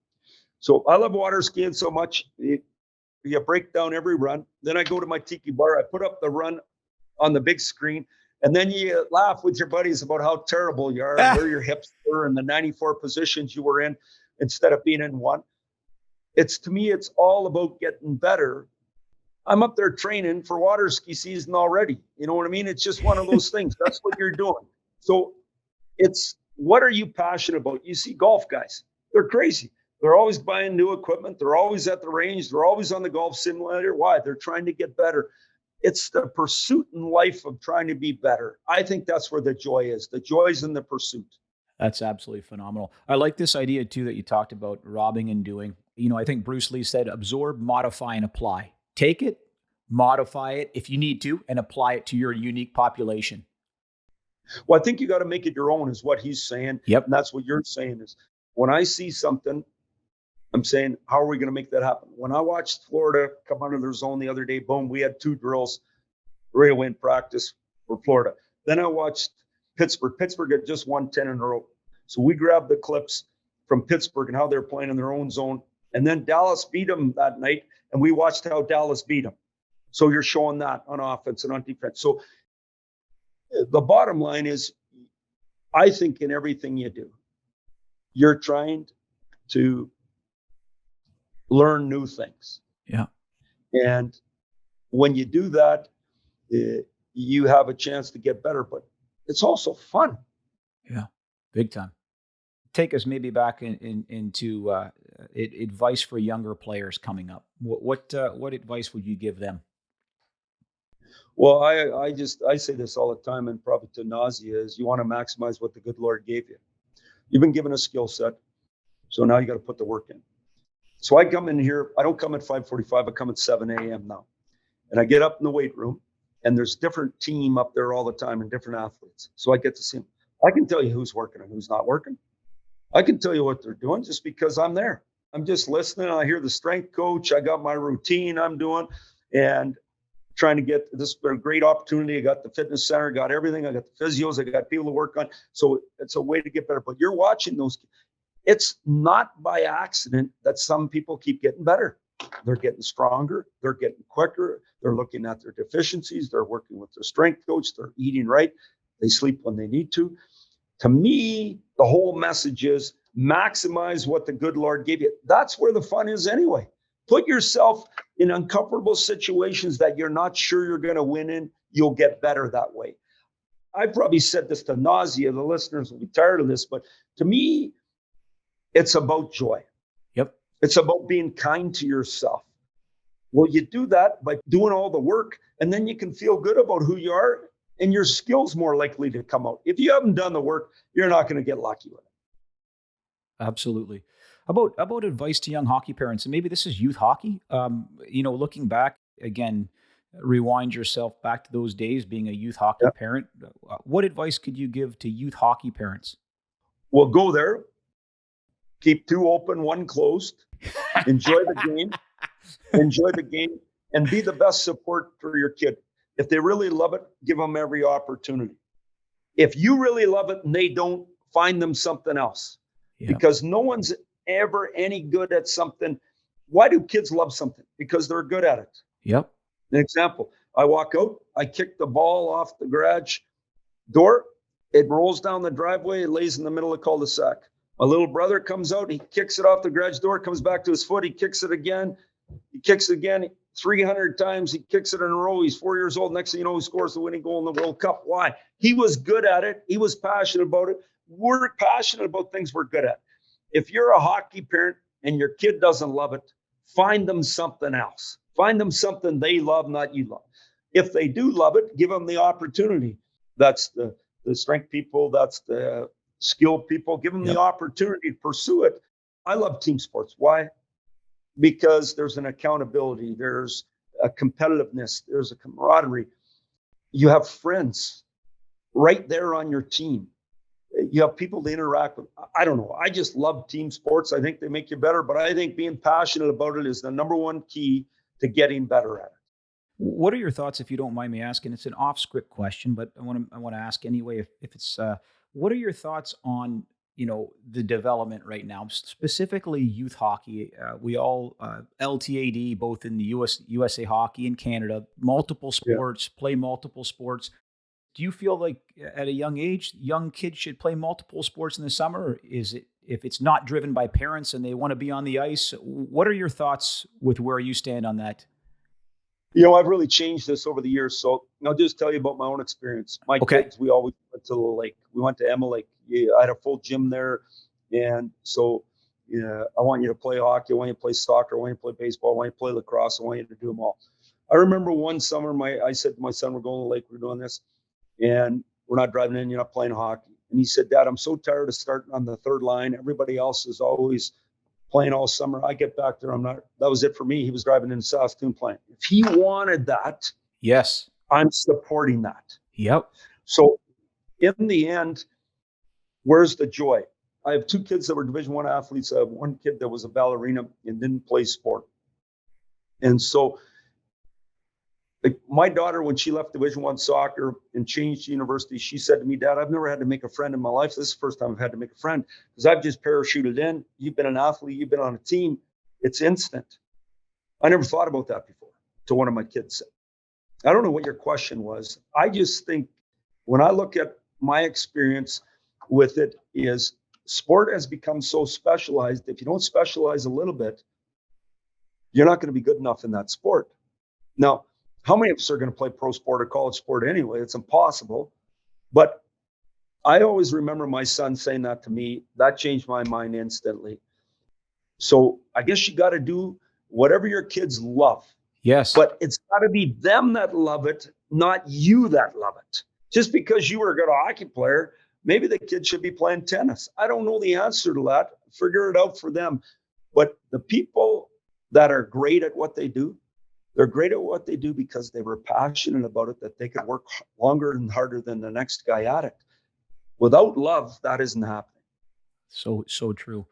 So I love water skiing so much. You break down every run. Then I go to my tiki bar. I put up the run on the big screen. And then you laugh with your buddies about how terrible you are, and where your hips were, and the 94 positions you were in instead of being in one. To me, it's all about getting better. I'm up there training for water ski season already. You know what I mean? It's just one of those things. That's what you're doing. So it's, what are you passionate about? You see golf guys, they're crazy. They're always buying new equipment. They're always at the range. They're always on the golf simulator. Why? They're trying to get better. It's the pursuit in life of trying to be better. I think that's where the joy is. The joy is in the pursuit. That's absolutely phenomenal. I like this idea too that you talked about, robbing and doing. I think Bruce Lee said, absorb, modify, and apply. Take it, modify it if you need to, and apply it to your unique population. Well, I think you got to make it your own, is what he's saying. Yep. And that's what you're saying is, when I see something, I'm saying, how are we going to make that happen? When I watched Florida come under their zone the other day, boom, we had 2 drills right away in practice for Florida. Then I watched Pittsburgh. Pittsburgh had just won 10 in a row. So we grabbed the clips from Pittsburgh and how they're playing in their own zone. And then Dallas beat them that night, and we watched how Dallas beat them. So you're showing that on offense and on defense. So the bottom line is, I think in everything you do, you're trying to learn new things. Yeah. And when you do that, you you have a chance to get better, but it's also fun. Yeah, big time. Take us maybe back into advice for younger players coming up. What advice would you give them? Well, I say this all the time, and probably to nausea, is you want to maximize what the good Lord gave you. You've been given a skill set, so now you got to put the work in. So I come in here, I don't come at 5:45, I come at 7 a.m. now. And I get up in the weight room, and there's different team up there all the time and different athletes. So I get to see them. I can tell you who's working and who's not working. I can tell you what they're doing just because I'm there. I'm just listening. I hear the strength coach. I got my routine I'm doing and trying to get this a great opportunity. I got the fitness center, got everything. I got the physios. I got people to work on. So it's a way to get better. But you're watching those. It's not by accident that some people keep getting better. They're getting stronger. They're getting quicker. They're looking at their deficiencies. They're working with their strength coach. They're eating right. They sleep when they need to. To me, the whole message is maximize what the good Lord gave you. That's where the fun is anyway. Put yourself in uncomfortable situations that you're not sure you're going to win in. You'll get better that way. I probably said this to nausea. The listeners will be tired of this, but to me, it's about joy. Yep. It's about being kind to yourself. Well, you do that by doing all the work, and then you can feel good about who you are, and your skills more likely to come out. If you haven't done the work, you're not going to get lucky with it. Absolutely. About advice to young hockey parents, and maybe this is youth hockey. Looking back again, rewind yourself back to those days being a youth hockey parent. What advice could you give to youth hockey parents? Well, go there. Keep two open, one closed. Enjoy the game. Enjoy the game and be the best support for your kid. If they really love it, give them every opportunity. If you really love it and they don't, find them something else. Yeah. Because no one's ever any good at something. Why do kids love something? Because they're good at it. Yep. An example, I walk out, I kick the ball off the garage door. It rolls down the driveway. It lays in the middle of the cul-de-sac. My little brother comes out. He kicks it off the garage door, comes back to his foot. He kicks it again. He kicks it again 300 times. He kicks it in a row. He's 4 years old. Next thing you know, he scores the winning goal in the World Cup. Why? He was good at it. He was passionate about it. We're passionate about things we're good at. If you're a hockey parent and your kid doesn't love it, find them something else. Find them something they love, not you love. If they do love it, give them the opportunity. That's the strength people. That's the skilled people. Give them the opportunity to pursue it. I love team sports. Why? Because there's an accountability. There's a competitiveness. There's a camaraderie. You have friends right there on your team. You have people to interact with. I don't know. I just love team sports. I think they make you better, but I think being passionate about it is the number one key to getting better at it. What are your thoughts, if you don't mind me asking? It's an off-script question, but I want to ask anyway. If it's what are your thoughts on the development right now, specifically youth hockey? We all LTAD, both in the USA Hockey and Canada, multiple sports, play multiple sports. Do you feel like at a young age, young kids should play multiple sports in the summer? Or is it, if it's not driven by parents and they want to be on the ice, what are your thoughts with where you stand on that? I've really changed this over the years. So I'll just tell you about my own experience. My kids, we always went to the lake. We went to Emma Lake. I had a full gym there. And so I want you to play hockey. I want you to play soccer. I want you to play baseball. I want you to play lacrosse. I want you to do them all. I remember one summer, I said to my son, we're going to the lake. We're doing this. And we're not driving in. You're not playing hockey. And he said, Dad, I'm so tired of starting on the third line. Everybody else is always playing all summer. I get back there. That was it for me. He was driving in Saskatoon playing. If he wanted that, yes, I'm supporting that. Yep. So in the end, where's the joy? I have two kids that were Division I athletes. I have one kid that was a ballerina and didn't play sport. And so my daughter, when she left Division I soccer and changed university, she said to me, Dad, I've never had to make a friend in my life. This is the first time I've had to make a friend because I've just parachuted in. You've been an athlete. You've been on a team. It's instant. I never thought about that before, to one of my kids said. I don't know what your question was. I just think when I look at my experience with it is sport has become so specialized. If you don't specialize a little bit, you're not going to be good enough in that sport. Now, How many of us are going to play pro sport or college sport anyway? It's impossible. But I always remember my son saying that to me. That changed my mind instantly. So I guess you got to do whatever your kids love. Yes. But it's got to be them that love it, not you that love it. Just because you were a good hockey player, maybe the kid should be playing tennis. I don't know the answer to that. Figure it out for them. But the people that are great at what they do, they're great at what they do because they were passionate about it, that they could work longer and harder than the next guy at it. Without love, that isn't happening. So true.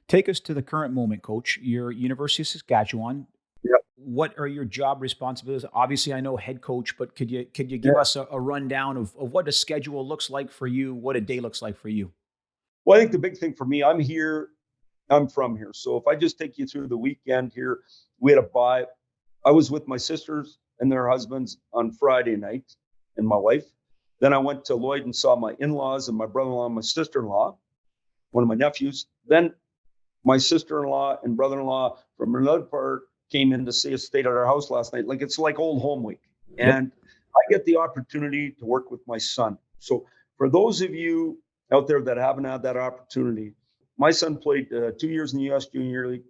Take us to the current moment, Coach. You're University of Saskatchewan. Yep. What are your job responsibilities? Obviously, I know head coach, but could you give us a rundown of what a schedule looks like for you, what a day looks like for you? Well, I think the big thing for me, I'm from here. So if I just take you through the weekend here, we had a bye. I was with my sisters and their husbands on Friday night and my wife. Then I went to Lloyd and saw my in-laws and my brother-in-law and my sister-in-law, one of my nephews. Then my sister-in-law and brother-in-law from another part came in to see us, stayed at our house last night. Like, it's like old home week. And I get the opportunity to work with my son. So for those of you out there that haven't had that opportunity, my son played 2 years in the U.S. Junior League,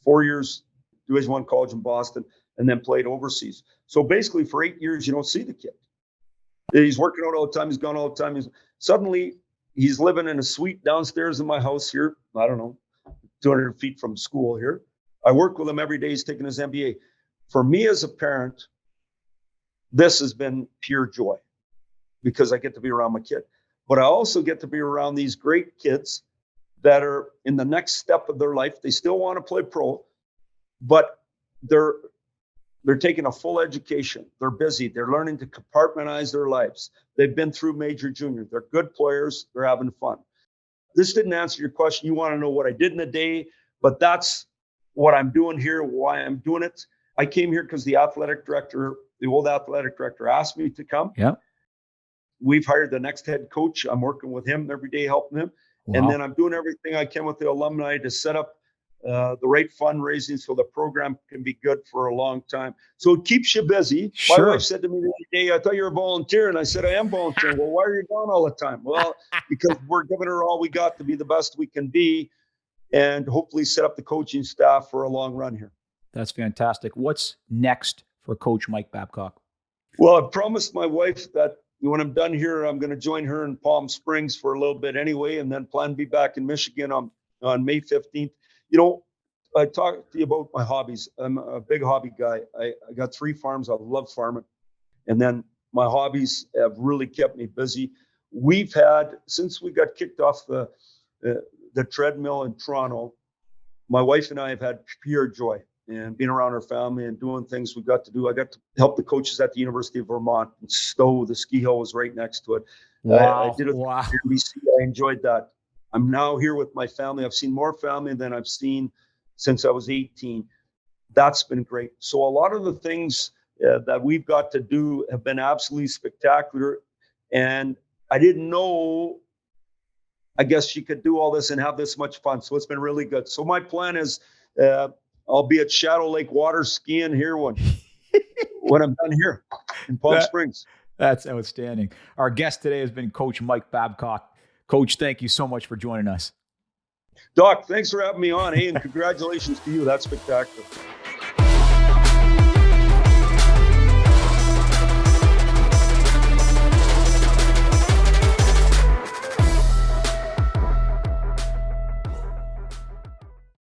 4 years Division I college in Boston, and then played overseas. So basically for 8 years, you don't see the kid. He's working out all the time. He's gone all the time. Suddenly he's living in a suite downstairs in my house here. I don't know, 200 feet from school here. I work with him every day. He's taking his MBA. For me as a parent, this has been pure joy because I get to be around my kid. But I also get to be around these great kids that are in the next step of their life. They still want to play pro, but they're taking a full education. They're busy. They're learning to compartmentalize their lives. They've been through major junior. They're good players. They're having fun. This didn't answer your question. You want to know what I did in a day, but that's what I'm doing here, why I'm doing it. I came here because the old athletic director asked me to come. Yeah. We've hired the next head coach. I'm working with him every day, helping him. Wow. And then I'm doing everything I can with the alumni to set up the right fundraising so the program can be good for a long time. So it keeps you busy. Sure. My wife said to me the other day, I thought you were a volunteer. And I said, I am volunteering. Well, why are you gone all the time? Well, because we're giving her all we got to be the best we can be and hopefully set up the coaching staff for a long run here. That's fantastic. What's next for Coach Mike Babcock? Well, I promised my wife that when I'm done here, I'm going to join her in Palm Springs for a little bit anyway, and then plan to be back in Michigan on May 15th. You know, I talked to you about my hobbies. I'm a big hobby guy. I got 3 farms. I love farming. And then my hobbies have really kept me busy. We've had, since we got kicked off the treadmill in Toronto, my wife and I have had pure joy and being around our family and doing things we got to do. I got to help the coaches at the University of Vermont and Stowe. The ski hill was right next to it. Wow. I did it at NBC. I enjoyed that. I'm now here with my family. I've seen more family than I've seen since I was 18. That's been great. So a lot of the things that we've got to do have been absolutely spectacular. And I didn't know, I guess you could do all this and have this much fun. So it's been really good. So my plan is I'll be at Shadow Lake water skiing here when I'm done here in Palm Springs. That's outstanding. Our guest today has been Coach Mike Babcock. Coach, thank you so much for joining us. Doc, thanks for having me on. Hey, and congratulations to you. That's spectacular.